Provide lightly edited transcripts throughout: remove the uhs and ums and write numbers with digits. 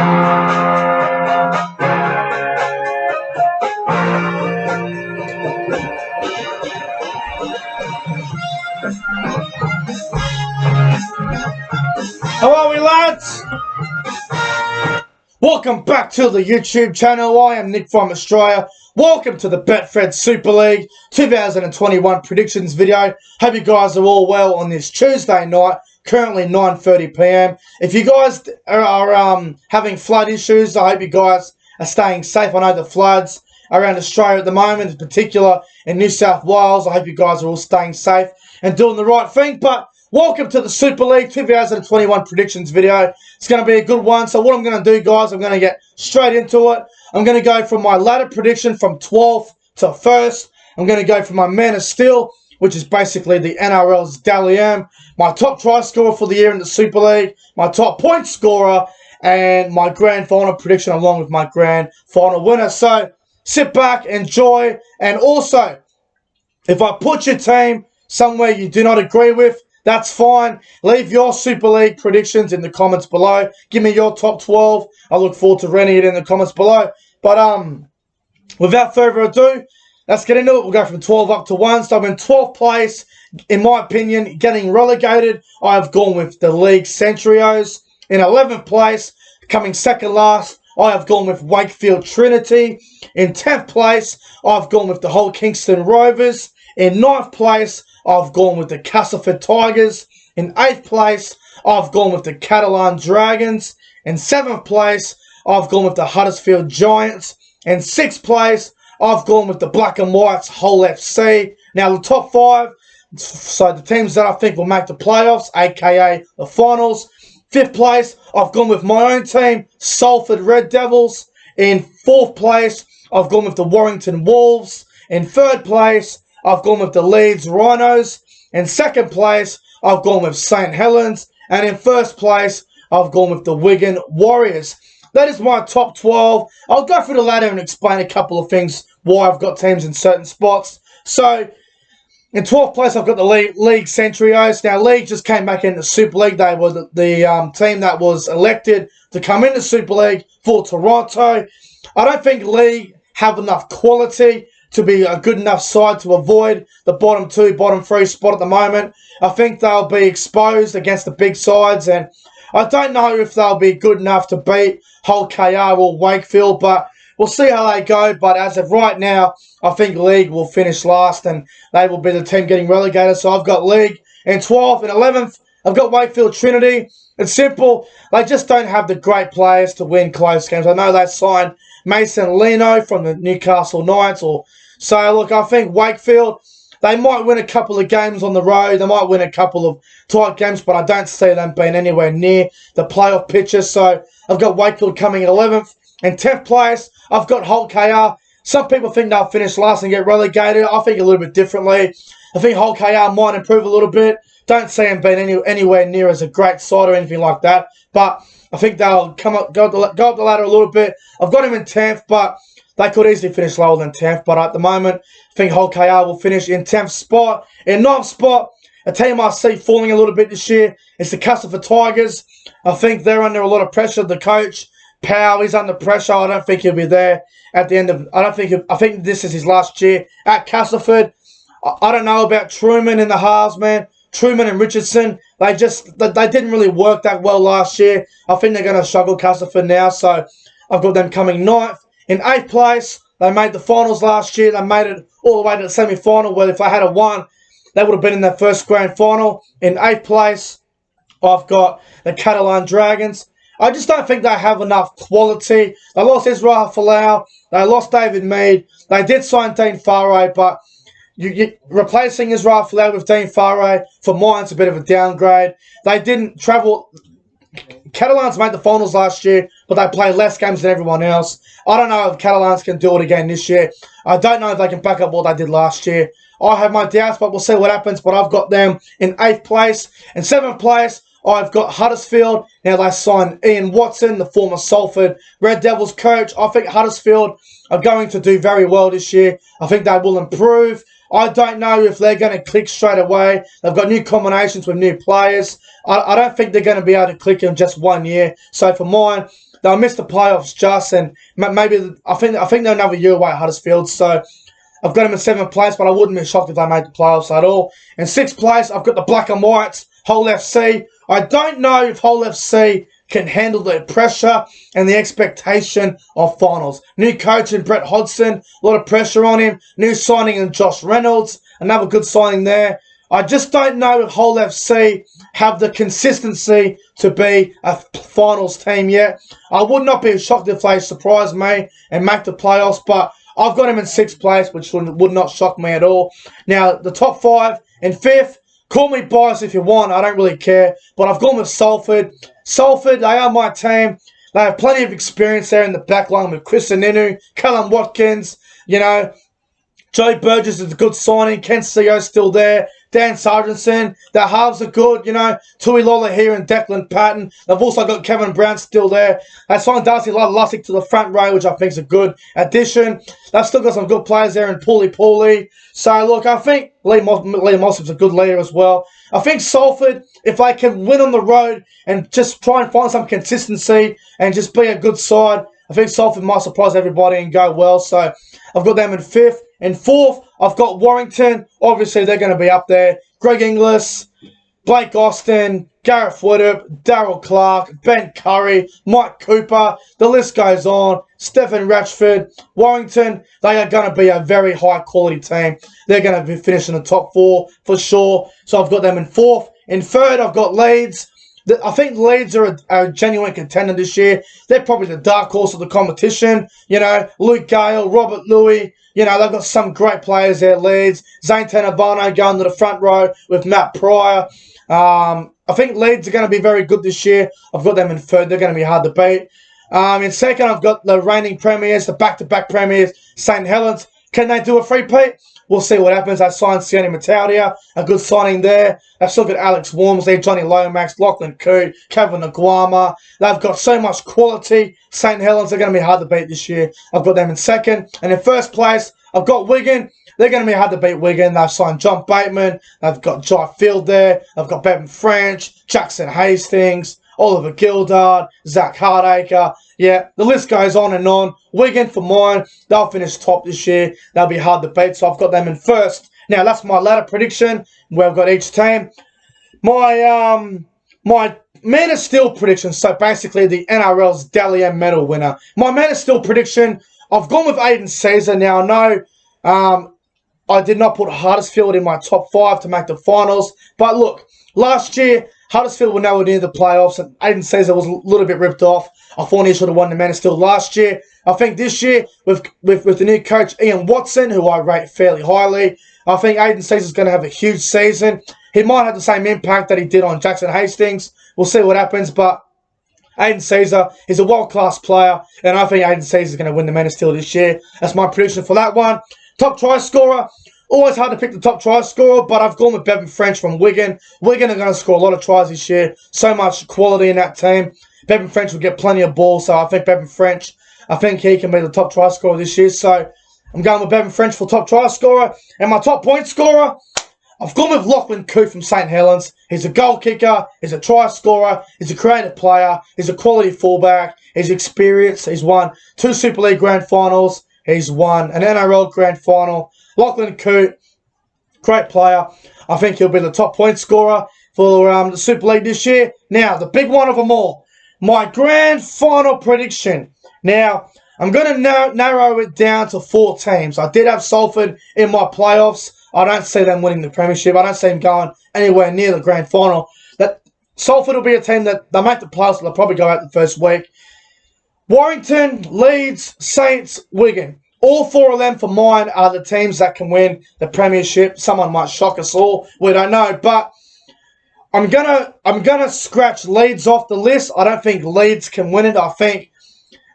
How are we, lads? Welcome back to the YouTube channel. I am Nick from Australia. Welcome to the Betfred Super League 2021 predictions video. Hope you guys are all well on this Tuesday night, currently 9:30 p.m. If you guys are having flood issues, I hope you guys are staying safe. I know the floods around Australia at the moment, in particular in New South Wales. I hope you guys are all staying safe and doing the right thing. But welcome to the Super League 2021 predictions video. It's going to be a good one. So what I'm going to do, guys, I'm going to get straight into it. I'm going to go from my ladder prediction from 12th to 1st. I'm going to go from my Man of Steel, which is basically the NRL's Dally M, my top try scorer for the year in the Super League, my top point scorer, and my grand final prediction along with my grand final winner. So sit back, enjoy, and also, if I put your team somewhere you do not agree with, that's fine. Leave your Super League predictions in the comments below. Give me your top 12. I look forward to reading it in the comments below. But without further ado, let's get into it. We'll go from 12 up to 1. So I'm in 12th place. In my opinion, getting relegated, I have gone with the League Centurios. In 11th place, coming second last, I have gone with Wakefield Trinity. In 10th place, I've gone with the Hull Kingston Rovers. In 9th place, I've gone with the Castleford Tigers. In 8th place, I've gone with the Catalan Dragons. In 7th place, I've gone with the Huddersfield Giants. In 6th place, I've gone with the Black and Whites Hull FC. Now the top 5, so the teams that I think will make the playoffs, aka the finals. 5th place, I've gone with my own team, Salford Red Devils. In 4th place, I've gone with the Warrington Wolves. In 3rd place, I've gone with the Leeds Rhinos. In 2nd place, I've gone with St. Helens. And in 1st place, I've gone with the Wigan Warriors. That is my top 12. I'll go through the ladder and explain a couple of things why I've got teams in certain spots. So, in 12th place, I've got the League Centurios. Now, League just came back in the Super League. They were the team that was elected to come into Super League for Toronto. I don't think League have enough quality to be a good enough side to avoid the bottom 2, bottom 3 spot at the moment. I think they'll be exposed against the big sides, and I don't know if they'll be good enough to beat Hull KR or Wakefield, but we'll see how they go. But as of right now, I think League will finish last, and they will be the team getting relegated. So I've got League in 12th. In 11th, I've got Wakefield Trinity. It's simple. They just don't have the great players to win close games. I know they signed Mason Lino from the Newcastle Knights. So, look, I think Wakefield, they might win a couple of games on the road. They might win a couple of tight games, but I don't see them being anywhere near the playoff picture. So, I've got Wakefield coming in 11th. In 10th place, I've got Hull KR. Some people think they'll finish last and get relegated. I think a little bit differently. I think Hull KR might improve a little bit. Don't see them being anywhere near as a great side or anything like that. But I think they'll go up the ladder a little bit. I've got him in 10th, but they could easily finish lower than 10th. But at the moment, I think Hull KR will finish in 10th spot. In 9th spot, a team I see falling a little bit this year is the Castleford Tigers. I think they're under a lot of pressure. The coach, Powell, is under pressure. I don't think he'll be there at the end of... I think this is his last year at Castleford. I don't know about Truman in the halves, man. Truman and Richardson, they didn't really work that well last year. I think they're going to struggle, Castleford, now. So I've got them coming 9th. In 8th place, they made the finals last year. They made it all the way to the semi-final, where if they had won, they would have been in their first grand final. In 8th place, I've got the Catalan Dragons. I just don't think they have enough quality. They lost Israel Folau. They lost David Mead. They did sign Dean Farray, but replacing Israel Folau with Dean Farray, for mine, it's a bit of a downgrade. They didn't travel... Catalans made the finals last year, but they played less games than everyone else. I don't know if Catalans can do it again this year. I don't know if they can back up what they did last year. I have my doubts, but we'll see what happens. But I've got them in 8th place. In 7th place, I've got Huddersfield. Now they signed Ian Watson, the former Salford Red Devils coach. I think Huddersfield are going to do very well this year. I think they will improve. I don't know if they're going to click straight away. They've got new combinations with new players. I don't think they're going to be able to click in just 1 year. So for mine, they'll miss the playoffs just, and maybe I think they're another year away at Huddersfield. So I've got them in 7th place, but I wouldn't be shocked if they made the playoffs at all. In 6th place, I've got the Black and Whites, Hull FC. I don't know if Hull FC can handle the pressure and the expectation of finals. New coach in Brett Hodgson, a lot of pressure on him. New signing in Josh Reynolds, another good signing there. I just don't know if Hull FC have the consistency to be a finals team yet. I would not be shocked if they surprise me and make the playoffs, but I've got him in 6th place, which would not shock me at all. Now, the top 5 in 5th, call me biased if you want, I don't really care, but I've gone with Salford. Salford, they are my team. They have plenty of experience there in the back line with Chris Aninu, Callum Watkins, Joe Burgess is a good signing. Ken Ceo's still there. Dan Sargentson. Their halves are good, Tui Lola here and Declan Patton. They've also got Kevin Brown still there. They signed Darcy Lussick to the front row, which I think is a good addition. They've still got some good players there in Paulie. So, look, I think Lee Mossop's a good leader as well. I think Salford, if they can win on the road and just try and find some consistency and just be a good side, I think Salford might surprise everybody and go well. So, I've got them in 5th. In 4th, I've got Warrington. Obviously, they're going to be up there. Greg Inglis, Blake Austin, Gareth Woodard, Darryl Clark, Ben Curry, Mike Cooper. The list goes on. Stephen Ratchford. Warrington, they are going to be a very high-quality team. They're going to be finishing the top 4 for sure. So I've got them in 4th. In 3rd, I've got Leeds. I think Leeds are a genuine contender this year. They're probably the dark horse of the competition. Luke Gale, Robert Louis. They've got some great players there, Leeds. Zane Tenabano going to the front row with Matt Pryor. I think Leeds are going to be very good this year. I've got them in 3rd. They're going to be hard to beat. In 2nd, I've got the reigning premiers, the back-to-back premiers, St. Helens. Can they do a three-peat? We'll see what happens. They signed Sione Mataudia, a good signing there. They've still got Alex Wormsley, Johnny Lomax, Lachlan Coote, Kevin Aguama. They've got so much quality. St. Helens are going to be hard to beat this year. I've got them in 2nd. And in 1st place, I've got Wigan. They're going to be hard to beat Wigan. They've signed John Bateman. They've got Jai Field there. They've got Bevan French, Jackson Hastings, Oliver Gildard, Zach Hardacre. Yeah, the list goes on and on. Wigan, for mine, they'll finish top this year. They'll be hard to beat, so I've got them in 1st. Now, that's my ladder prediction, where I've got each team. My Man of Steel prediction, so basically the NRL's Dally M medal winner. My Man of Steel prediction, I've gone with Aiden Caesar. Now, I know I did not put Huddersfield in my top 5 to make the finals, but look, last year, Huddersfield were nowhere near the playoffs, and Aiden Caesar was a little bit ripped off. I thought he should have won the Man of Steel last year. I think this year, with the new coach Ian Watson, who I rate fairly highly, I think Aiden Caesar's going to have a huge season. He might have the same impact that he did on Jackson Hastings. We'll see what happens, but Aiden Caesar is a world-class player, and I think Aiden Caesar's going to win the Man of Steel this year. That's my prediction for that one. Top try scorer. Always hard to pick the top try scorer, but I've gone with Bevan French from Wigan. Wigan are going to score a lot of tries this year. So much quality in that team. Bevan French will get plenty of balls, so I think Bevan French, I think he can be the top try scorer this year. So I'm going with Bevan French for top try scorer. And my top point scorer, I've gone with Lachlan Coote from St. Helens. He's a goal kicker. He's a try scorer. He's a creative player. He's a quality fullback. He's experienced. He's won 2 Super League Grand Finals. He's won an NRL Grand Final. Lachlan Coote, great player. I think he'll be the top point scorer for the Super League this year. Now, the big one of them all, my grand final prediction. Now, I'm going to narrow it down to 4 teams. I did have Salford in my playoffs. I don't see them winning the premiership. I don't see them going anywhere near the grand final. That Salford will be a team that they'll make the playoffs. They'll probably go out the first week. Warrington, Leeds, Saints, Wigan. All 4 of them for mine are the teams that can win the premiership. Someone might shock us all. We don't know, but I'm gonna scratch Leeds off the list. I don't think Leeds can win it. I think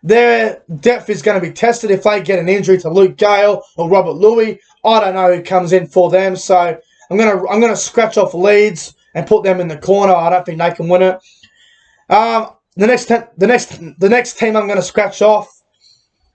their depth is going to be tested if they get an injury to Luke Gale or Robert Louis. I don't know who comes in for them, so I'm gonna scratch off Leeds and put them in the corner. I don't think they can win it. The next team I'm gonna scratch off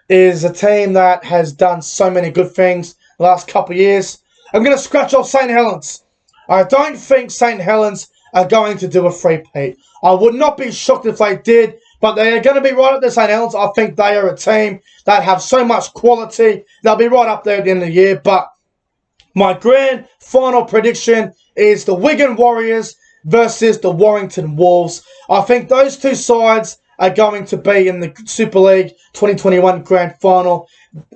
is a team that has done so many good things the last couple of years. I'm gonna scratch off St. Helens. I don't think St. Helens are going to do a three-peat. I would not be shocked if they did, But they are going to be right up there, St Helens. I think they are a team that have so much quality. They'll be right up there at the end of the year. But my grand final prediction is the Wigan Warriors versus the Warrington Wolves. I think those two sides are going to be in the Super League 2021 Grand Final.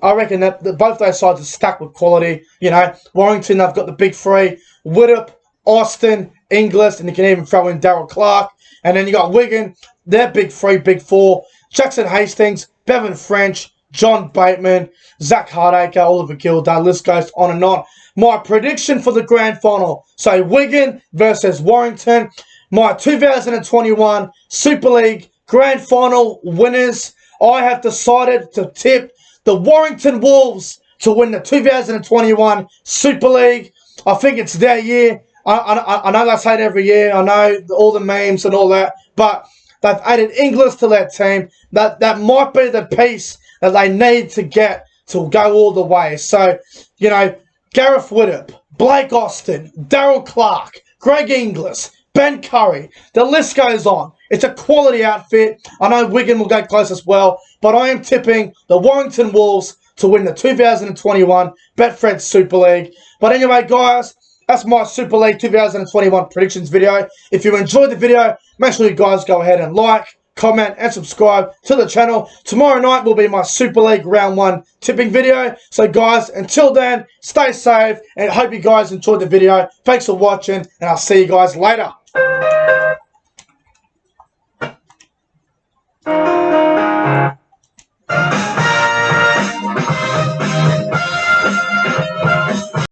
I reckon that both those sides are stacked with quality. You know, Warrington, they've got the big three: Widdop, Austin, Inglis, and you can even throw in Darryl Clark. And then you got Wigan, their big three, big four: Jackson Hastings, Bevan French, John Bateman, Zach Hardacre, Oliver Gilday. List goes on and on. My prediction for the Grand Final: so Wigan versus Warrington. My 2021 Super League Grand Final winners, I have decided to tip the Warrington Wolves to win the 2021 Super League. I think it's their year. I know they say it every year. I know all the memes and all that. But they've added Inglis to their team. That might be the piece that they need to get to go all the way. So, you know, Gareth Widdop, Blake Austin, Darryl Clark, Greg Inglis, Ben Curry. The list goes on. It's a quality outfit. I know Wigan will go close as well, but I am tipping the Warrington Wolves to win the 2021 Betfred Super League. But anyway, guys, that's my Super League 2021 predictions video. If you enjoyed the video, make sure you guys go ahead and like, comment, and subscribe to the channel. Tomorrow night will be my Super League Round 1 tipping video. So, guys, until then, stay safe, and I hope you guys enjoyed the video. Thanks for watching, and I'll see you guys later.